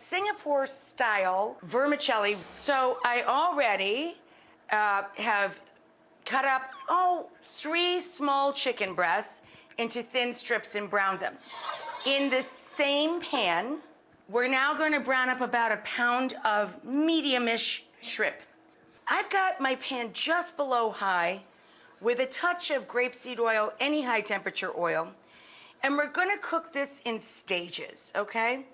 Singapore style vermicelli. So I already have cut up, 3 small chicken breasts into thin strips and browned them. In the same pan, we're now going to brown up about 1 pound of medium-ish shrimp. I've got my pan just below high with a touch of grapeseed oil, any high temperature oil, and we're gonna cook this in stages, okay?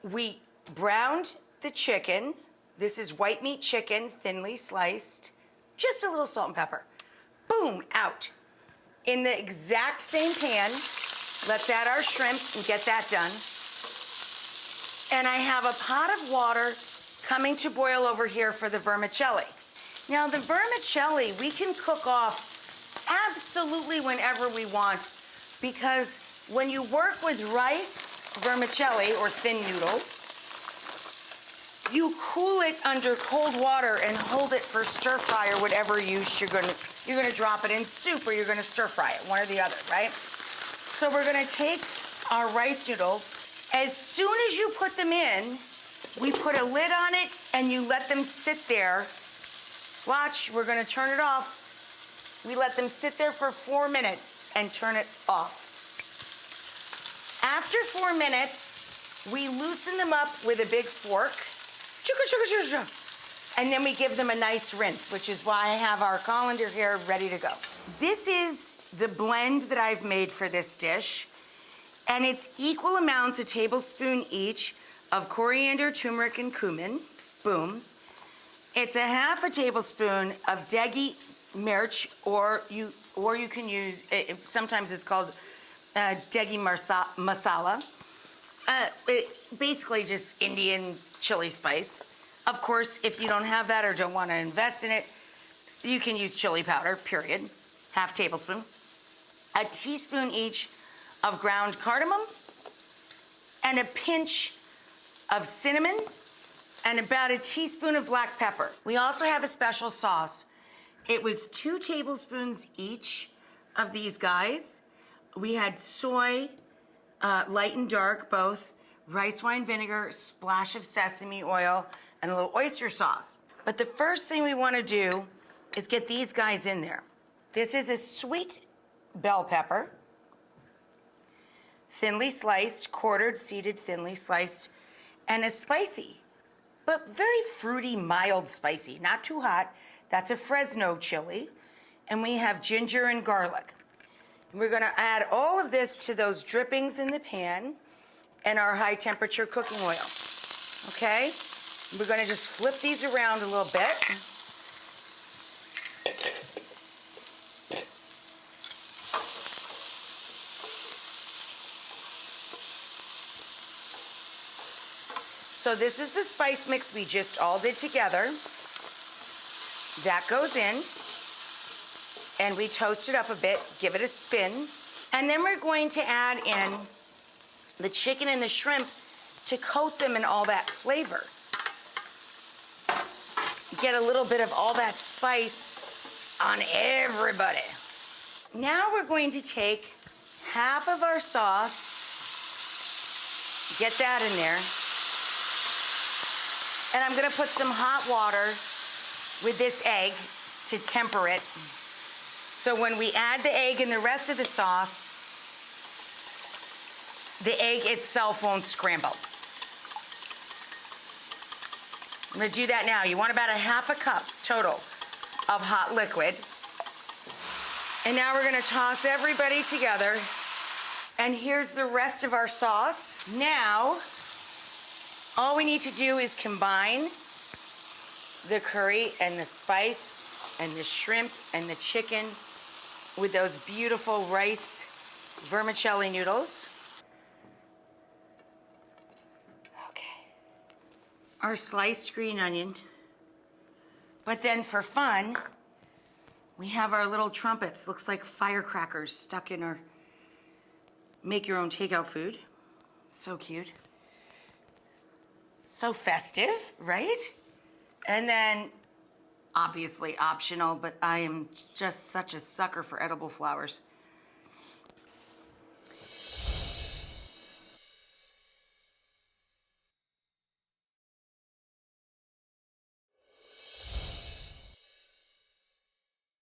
We browned the chicken. This is white meat chicken, thinly sliced, just a little salt and pepper. Boom, out. In the exact same pan, let's add our shrimp and get that done. And I have a pot of water coming to boil over here for the vermicelli. Now the vermicelli, we can cook off absolutely whenever we want, because when you work with rice vermicelli or thin noodle, you cool it under cold water and hold it for stir fry or whatever use you're gonna drop it in soup or you're gonna stir fry it, one or the other, right? So we're gonna take our rice noodles. As soon as you put them in, we put a lid on it and you let them sit there. Watch, we're gonna turn it off. We let them sit there for 4 minutes and turn it off. After 4 minutes, we loosen them up with a big fork. And then we give them a nice rinse, which is why I have our colander here ready to go. This is the blend that I've made for this dish. And it's equal amounts, a tablespoon each, of coriander, turmeric, and cumin. Boom. It's 1/2 tablespoon of degi mirch, or you can use, sometimes it's called degi masala. Basically just Indian chili spice. Of course, if you don't have that or don't want to invest in it, you can use chili powder, period. 1/2 tablespoon. A teaspoon each of ground cardamom, and a pinch of cinnamon, and about a teaspoon of black pepper. We also have a special sauce. It was 2 tablespoons each of these guys. We had soy, light and dark, both, rice wine vinegar, splash of sesame oil, and a little oyster sauce. But the first thing we wanna do is get these guys in there. This is a sweet bell pepper, thinly sliced, quartered, seeded, thinly sliced, and a spicy, but very fruity, mild spicy, not too hot. That's a Fresno chili. And we have ginger and garlic. We're gonna add all of this to those drippings in the pan and our high temperature cooking oil, okay? We're gonna just flip these around a little bit. So this is the spice mix we just all did together. That goes in, and we toast it up a bit, give it a spin, and then we're going to add in the chicken and the shrimp to coat them in all that flavor. Get a little bit of all that spice on everybody. Now we're going to take 1/2 of our sauce, get that in there, and I'm gonna put some hot water with this egg to temper it. So when we add the egg and the rest of the sauce, the egg itself won't scramble. I'm gonna do that now. You want about 1/2 cup total of hot liquid. And now we're gonna toss everybody together. And here's the rest of our sauce. Now, all we need to do is combine the curry and the spice and the shrimp and the chicken with those beautiful rice vermicelli noodles. Okay. Our sliced green onion. But then for fun, we have our little trumpets. Looks like firecrackers stuck in our make your own takeout food. So cute. So festive, right? And then, obviously optional, but I am just such a sucker for edible flowers.